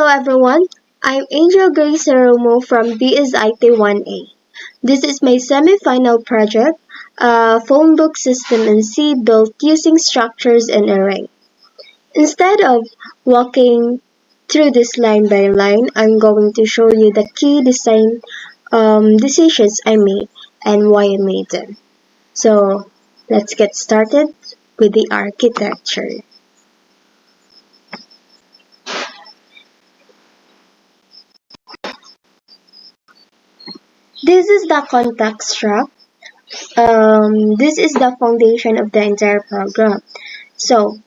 Hello everyone, I'm Angel Grace Romo from BSIT 1A. This is my semi-final project, a phonebook system in C built using structures and array. Instead of walking through this line by line, I'm going to show you the key design decisions I made and why I made them. So let's get started with the architecture. This is the context struct. This is the foundation of the entire program. So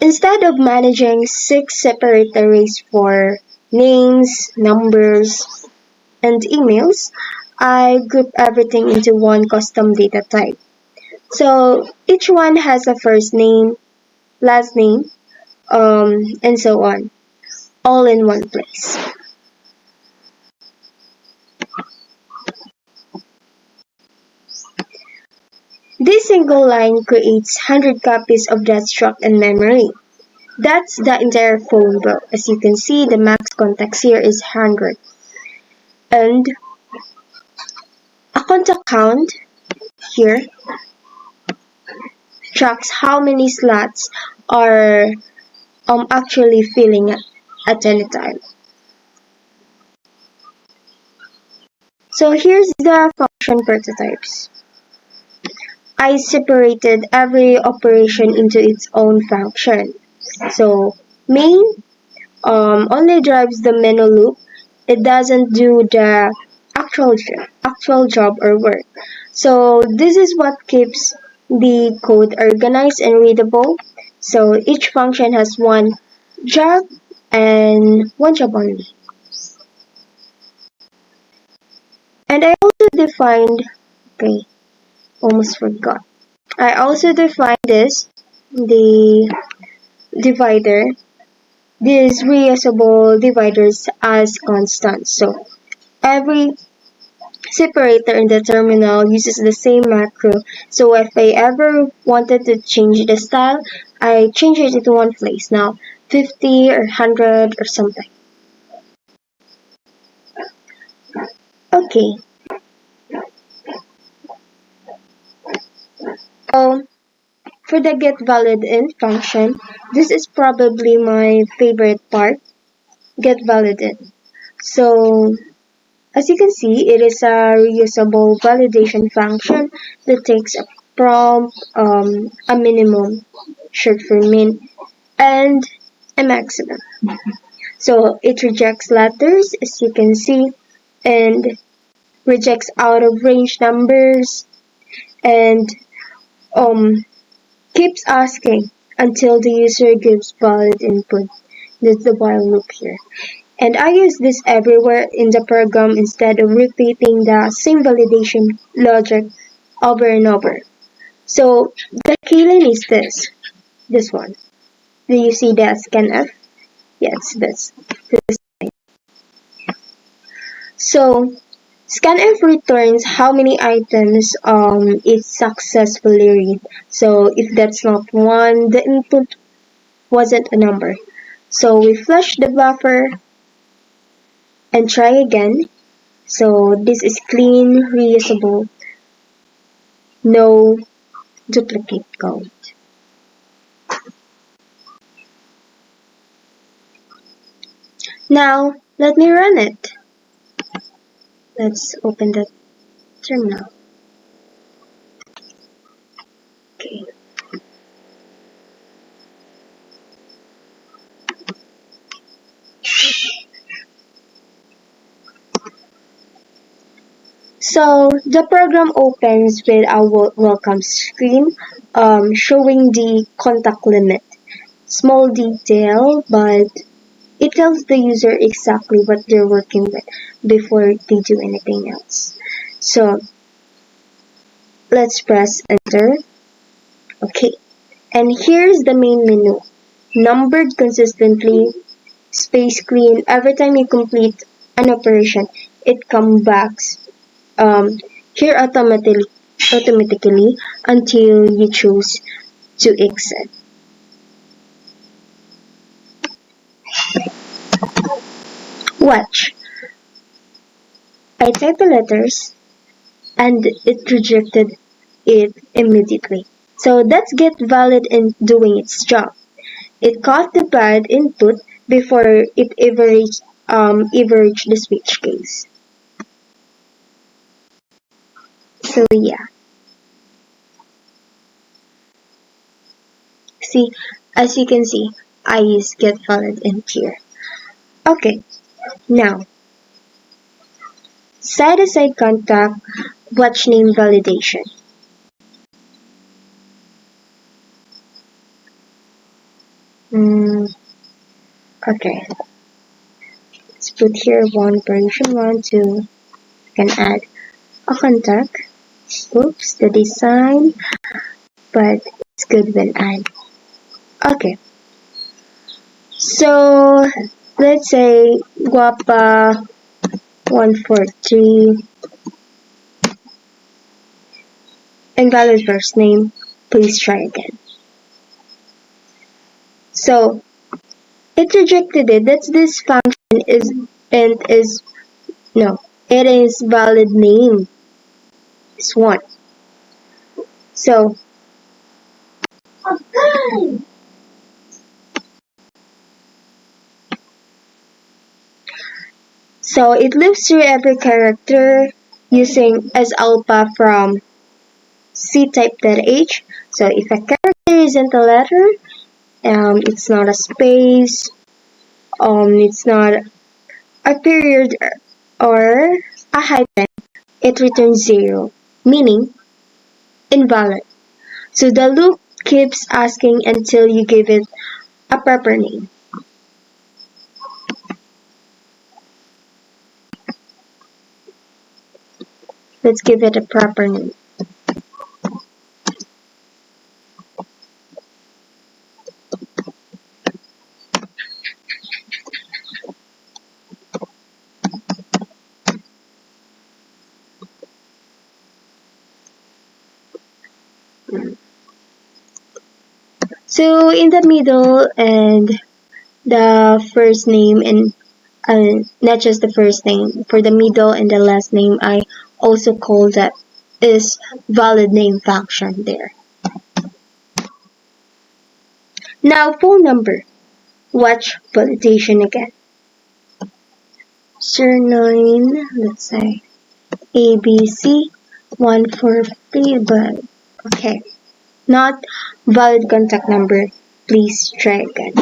instead of managing 6 separate arrays for names, numbers, and emails, I group everything into one custom data type. So each one has a first name, last name, and so on, all in one place. This single line creates 100 copies of that struct in memory. That's the entire phone book. As you can see, the max context here is 100. And a contact count here tracks how many slots are actually filling at any time. So here's the function prototypes. I separated every operation into its own function. So main only drives the menu loop. It doesn't do the actual job or work. So this is what keeps the code organized and readable. So each function has one job and one job only. And I also defined, okay, almost forgot. I also defined the divider, these reusable dividers as constants. So every separator in the terminal uses the same macro, so if I ever wanted to change the style, I change it into one place. Now 50 or 100 or something. Okay. So for the getValidIn function, this is probably my favorite part, getValidIn. So as you can see, it is a reusable validation function that takes a prompt, a minimum, short for min, and a maximum. So it rejects letters, as you can see, and rejects out of range numbers, and um, keeps asking until the user gives valid input. That's the while loop here. And I use this everywhere in the program instead of repeating the same validation logic over and over. So the key line is this one. Do you see the scanf? Yes, this. So scanf returns how many items it successfully read. So if that's not one, the input wasn't a number. So we flush the buffer and try again. So this is clean, reusable, no duplicate code. Now let me run it. Let's open the terminal. Okay. So the program opens with a welcome screen showing the contact limit. Small detail, but it tells the user exactly what they're working with before they do anything else. So let's press enter. Okay. And here's the main menu. Numbered consistently, space clean. Every time you complete an operation, it comes back here automatically until you choose to exit. Watch. I typed the letters and it rejected it immediately. So that's get valid in doing its job. It caught the bad input before it ever reached the switch case. So yeah, see, as you can see, IEs get valid in here. Okay, now side-to-side contact, watch name validation. Okay, let's put here one version 1, 2, can add a contact. Oops, the design, but it's good when add. Okay, so let's say guapa 143 invalid first name. Please try again. So it rejected it. That's this function is and is no. It is valid name. It's one. So so it loops through every character using as alpha from ctype.h. So if a character isn't a letter, it's not a space, it's not a period or a hyphen, it returns 0, meaning invalid. So the loop keeps asking until you give it a proper name. Let's give it a proper name. So in the middle and the first name and not just the first name, for the middle and the last name, I also call that is valid name function there. Now phone number. Watch validation again. Surname, let's say ABC 143, but okay. Not valid contact number. Please try again.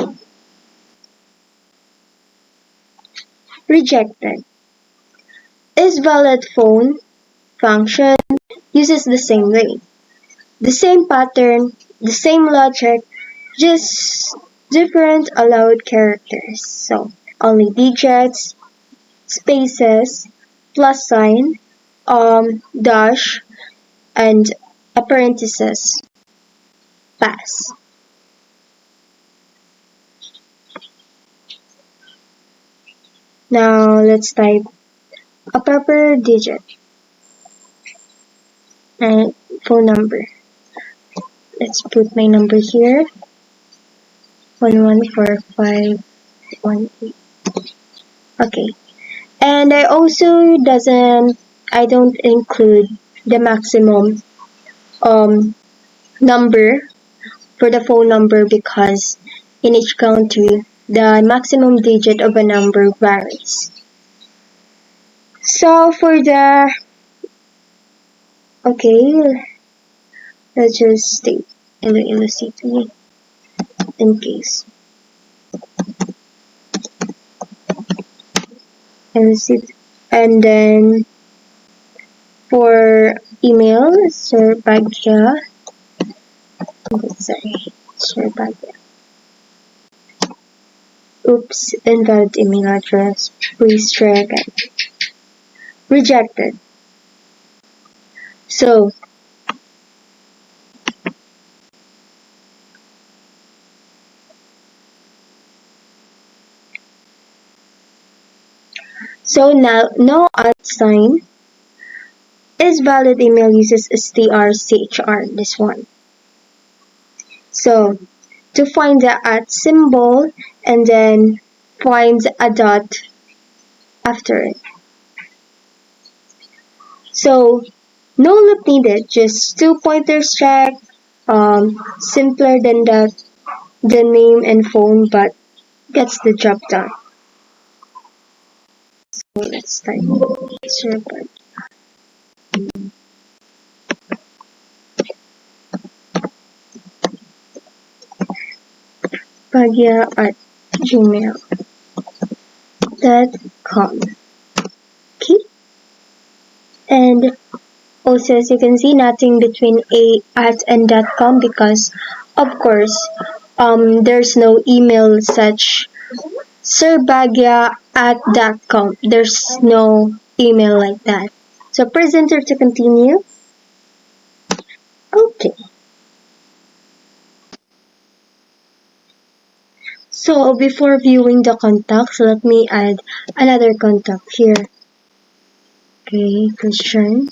Rejected. Is valid phone function uses the same way. The same pattern, the same logic, just different allowed characters. So only digits, spaces, plus sign, dash, and a parenthesis, pass. Now let's type a proper digit and phone number. Let's put my number here. 114518. Okay. And I don't include the maximum number for the phone number because in each country the maximum digit of a number varies. So for the okay, let's just state in the illustration in case. And then for email, Sir Bagya. Let's say Sir Bagya. Oops, invalid email address. Please try again. Rejected. So now no at sign is valid email uses strchr, this one. So to find the at symbol and then find a dot after it. So no loop needed, just two pointers check. Simpler than that, the name and phone, but gets the job done. So let's type Sherpa at gmail.com. Okay, and also as you can see, nothing between a at and .com because of course there's no email such Serbagya at .com. There's no email like that. So press enter to continue. Okay. So before viewing the contacts, let me add another contact here. Okay, Christian.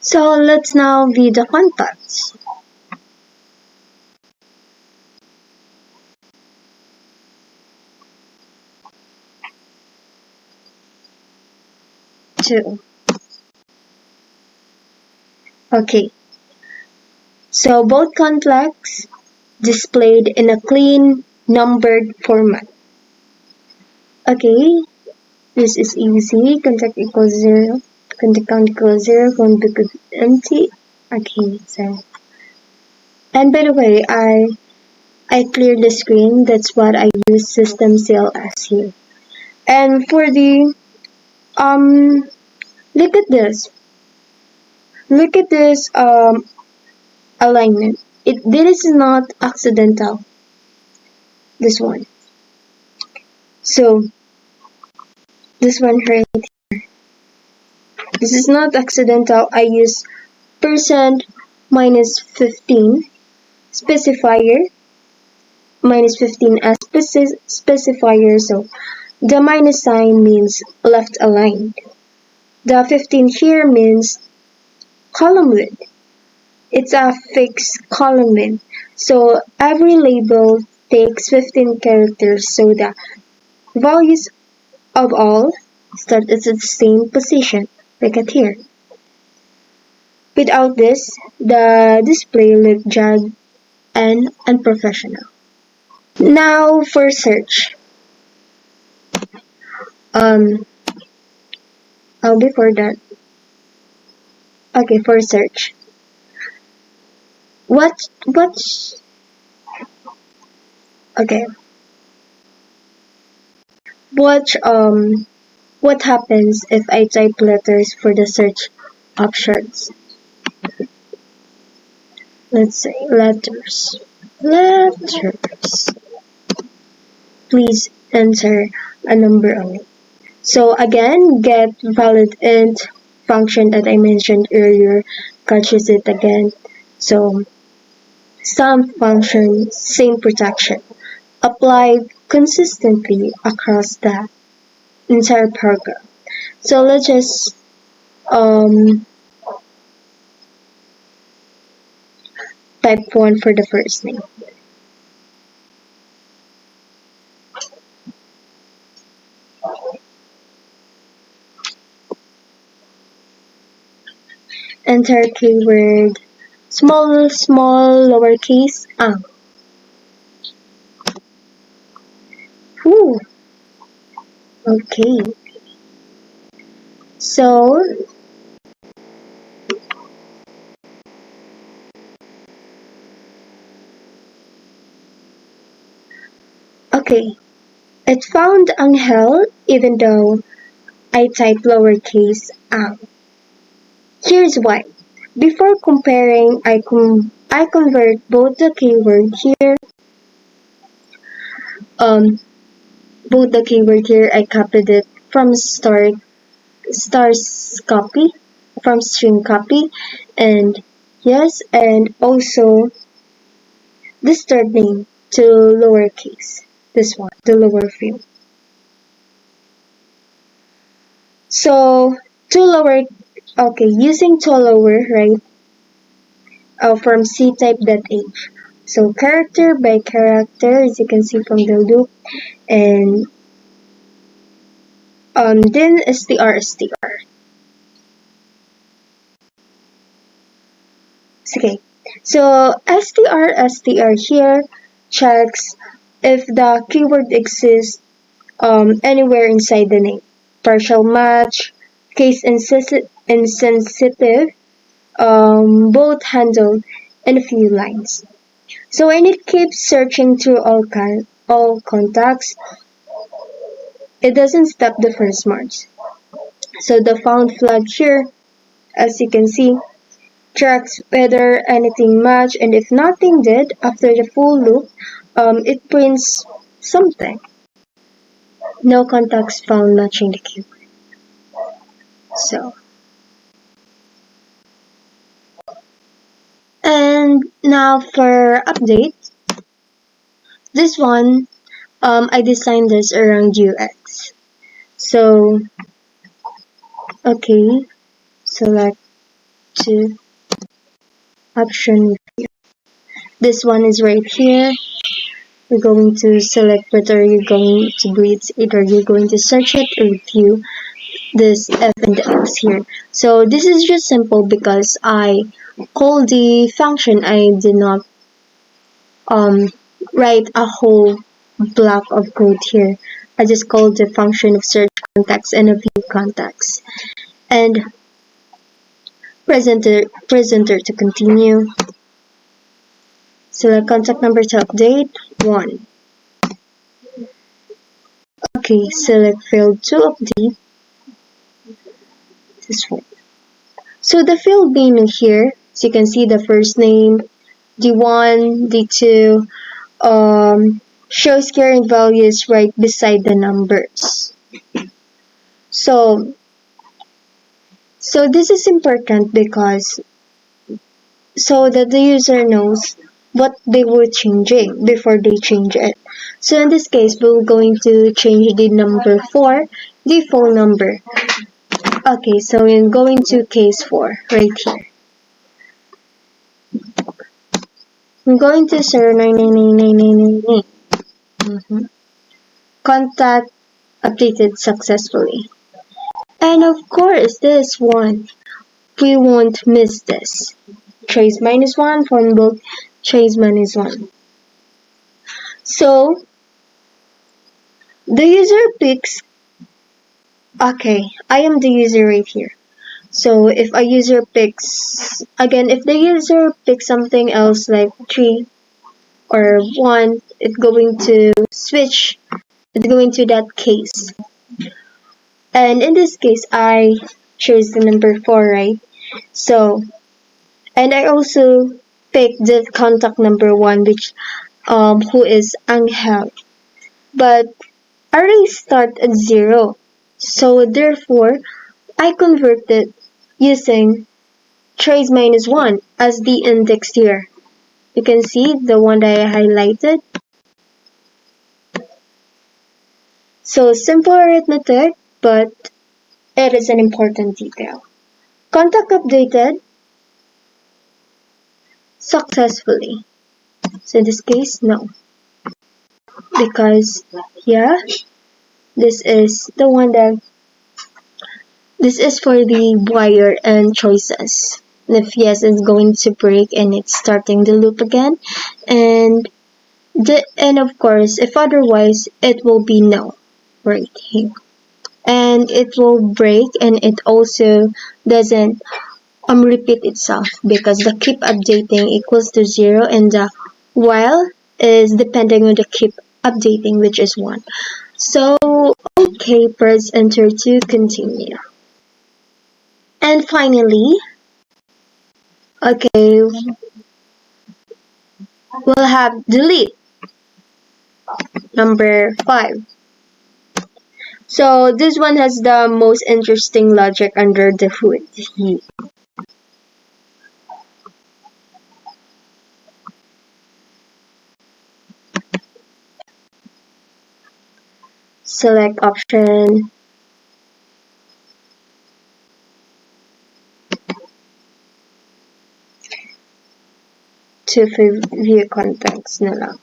So let's now view the contacts. Two. Okay. So both contacts displayed in a clean numbered format. Okay, this is easy. Contact equals 0. Contact count equals 0. Phone book is empty. Okay, so. And by the way, I cleared the screen. That's what I use system CLS here. And for the look at this. Look at this alignment. This is not accidental. This one. So this one right here. This is not accidental. I use percent minus 15 specifier minus 15 as specifier. So the minus sign means left aligned. The 15 here means column width. It's a fixed column width. So every label takes 15 characters, so the values of all start at the same position, like at here. Without this, the display looked jagged and unprofessional. Now for search. Um, before that. Okay, for search. What's okay? What happens if I type letters for the search options? Let's say letters. Letters. Please enter a number only. So again, get valid int function that I mentioned earlier catches it again. So some function, same protection, applied consistently across the entire paragraph. So let's just type 1 for the first name. Enter keyword small lowercase ang. Whew. Okay. So okay. It found Angel even though I typed lowercase ang. Here's why. Before comparing, I convert both the keyword here, um, I copied it from stars copy, from string copy, and yes, and also the third name to lowercase. This one, the lower field. So to lower, okay, using to lower, right? From ctype.h. So character by character, as you can see from the loop, and then str. Okay, so str here checks if the keyword exists anywhere inside the name. Partial match, case insensitive, both handled in a few lines. So when it keeps searching through all contacts, it doesn't stop the first match. So the found flag here, as you can see, tracks whether anything matched, and if nothing did after the full loop, it prints something. No contacts found matching the keyword. So, and now for update, this one, I designed this around UX. So, okay, select to option. This one is right here. You're going to select whether you're going to breathe, either you're going to search it or review this F and the X here. So this is just simple because I call the function. I did not write a whole block of code here. I just called the function of search contacts and a view contacts. And presenter to continue. Select contact number to update 1. Okay, select field to update this one. So the field name in here, as you can see, the first name, D1, D2, shows current values right beside the numbers. So this is important because so that the user knows what they were changing before they change it. So in this case, we're going to change the number 4, the phone number. Okay, so we're going to case 4 right here. I'm going to 0999999. Contact updated successfully. And of course, this one, we won't miss this. Trace -1, Phonebook, trace -1. So, the user picks, okay, I am the user right here. So, if a user picks, again, if the user picks something else like 3 or 1, it's going to switch, it's going to that case. And in this case, I chose the number 4, right? So, and I also picked the contact number 1, which who is Angel. But I already start at 0. So therefore, I converted using trace -1 as the index here. You can see the one that I highlighted. So simple arithmetic, but it is an important detail. Contact updated successfully. So in this case, no. Because, yeah, this is the one that, this is for the wire and choices. And if yes, it's going to break and it's starting the loop again. And of course, if otherwise, it will be no right here. And it will break and it also doesn't repeat itself because the keep updating equals to 0 and the while is depending on the keep updating, which is 1. So, okay, press enter to continue. And finally, Okay, we'll have delete, number 5. So this one has the most interesting logic under the hood. Select option to view contacts na lang.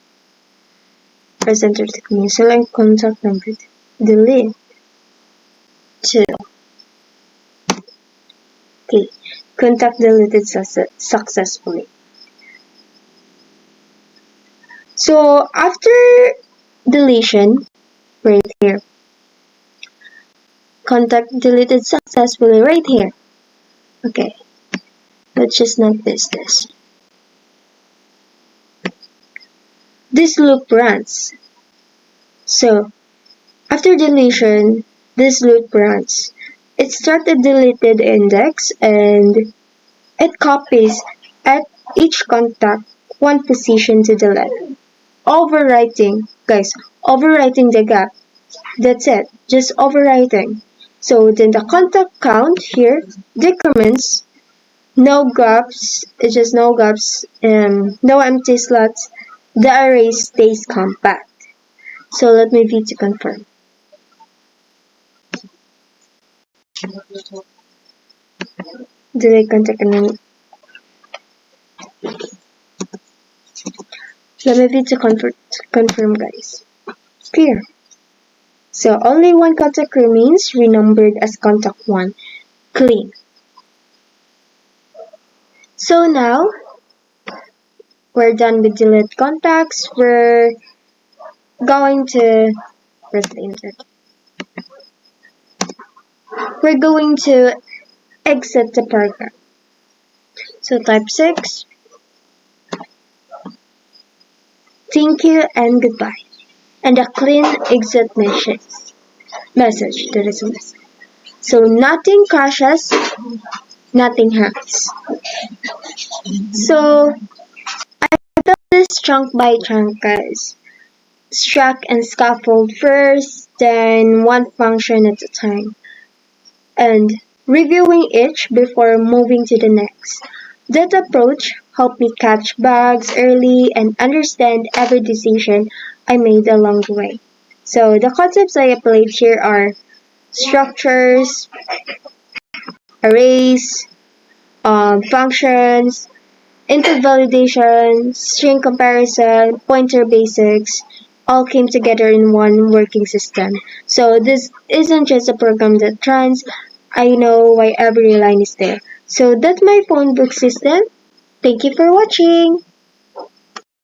Press enter to continue. Select contact number. Delete. 2. Okay. Contact deleted successfully. So after deletion, right here. Contact deleted successfully right here. Okay. Let's just not miss this. This loop runs. So after deletion, this loop runs. It started deleted index and it copies at each contact one position to the left. Overwriting, guys, overwriting the gap. That's it, just overwriting. So then the contact count here decrements, no gaps, it's just no gaps, no empty slots. The array stays compact. So let me V to confirm. Delete contact and then let me V to confirm, guys. Clear. So only one contact remains, renumbered as contact 1. Clean. So now we're done with delete contacts. We're going to press enter. We're going to exit the program. So type 6. Thank you and goodbye. And a clean exit message. That is a message. So nothing crashes, nothing hangs. So I built this chunk by chunk, guys. Stack and scaffold first, then one function at a time, and reviewing each before moving to the next. That approach helped me catch bugs early and understand every decision I made along the way. So the concepts I applied here are structures, arrays, functions, input validation, string comparison, pointer basics, all came together in one working system. So this isn't just a program that runs. I know why every line is there. So that's my phone book system. Thank you for watching.